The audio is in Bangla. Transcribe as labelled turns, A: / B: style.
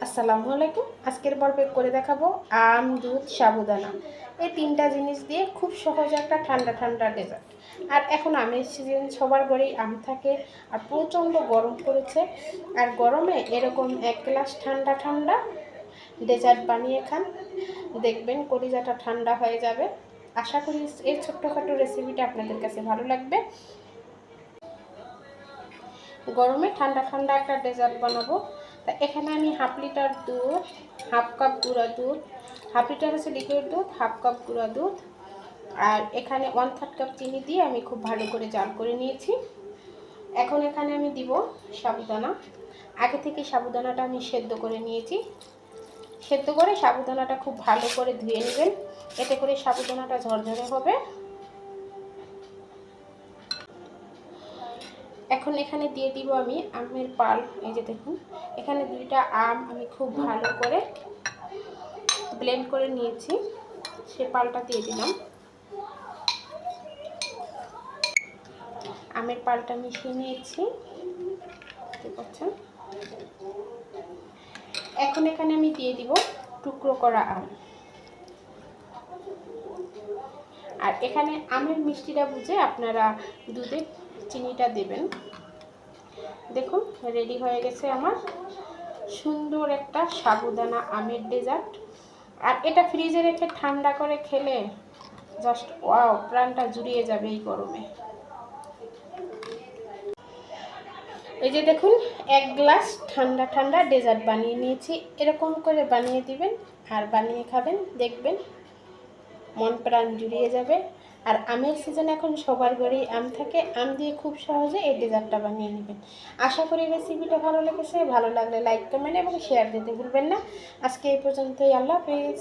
A: আসসালামু আলাইকুম। আজকের পর্বে করে দেখাবো আম, দুধ, সাবুদানা, এই তিনটা জিনিস দিয়ে খুব সহজে একটা ঠান্ডা ঠান্ডা ডেজার্ট। আর এখন আমের সিজন, সবার ঘরেই আম থাকে আর প্রচণ্ড গরম পড়েছে। আর গরমে এরকম এক গ্লাস ঠান্ডা ঠান্ডা ডেজার্ট বানিয়ে খান, দেখবেন কলিজাটা ঠান্ডা হয়ে যাবে। আশা করি এই ছোট্টখাটো রেসিপিটা আপনাদের কাছে ভালো লাগবে। গরমে ঠান্ডা ঠান্ডা একটা ডেজার্ট বানাবো। তা এখানে আমি হাফ লিটার দুধ, হাফ কাপ গুঁড়া দুধ, হাফ লিটার হচ্ছে লিকুইড দুধ, হাফ কাপ গুঁড়া দুধ, আর এখানে 1/3 কাপ চিনি দিয়ে আমি খুব ভালো করে জাল করে নিয়েছি। এখন এখানে আমি দিব সাবুদানা। আগে থেকে সাবুদানাটা আমি সেদ্ধ করে নিয়েছি। সেদ্ধ করে সাবুদানাটা খুব ভালো করে ধুয়ে নেবেন, এতে করে সাবুদানাটা ঝরঝরে হবে। এখন এখানে দিয়ে দিব আমি আমের পাল। এই যে দেখুন, এখানে 2টা আম আমি খুব ভালো করে ব্লেন্ড করে নিয়েছি, সে পালটা দিয়ে দিলাম। আমের পালটা মিশিয়ে নিয়েছি, দেখতে পাচ্ছেন। এখন এখানে আমি দিয়ে দিব টুকরো করা আম। আর এখানে আমের মিষ্টিটা বুঝে আপনারা দুধে চিনিটা দেবেন। দেখুন রেডি হয়ে গেছে আমার সুন্দর একটা সাবুদানা আমের ডেজার্ট। আর এটা ফ্রিজে রেখে ঠান্ডা করে খেলে জাস্ট ওয়াও, প্রাণটা জুড়িয়ে যাবে এই গরমে। এই যে দেখুন, 1 গ্লাস ঠান্ডা ঠান্ডা ডেজার্ট বানিয়ে নিয়েছি। এরকম করে বানিয়ে দিবেন আর বানিয়ে খাবেন, দেখবেন মন প্রাণ জুড়িয়ে যাবে। আর আমের সিজন, এখন সবার ঘরেই আম থাকে, আম দিয়ে খুব সহজে এই ডেজার্টটা বানিয়ে নেবেন। আশা করি রেসিপিটা ভালো লেগেছে। ভালো লাগলে লাইক, কমেন্ট এবং শেয়ার দিতে ভুলবেন না। আজকে এই পর্যন্তই। আল্লাহ হাফেজ।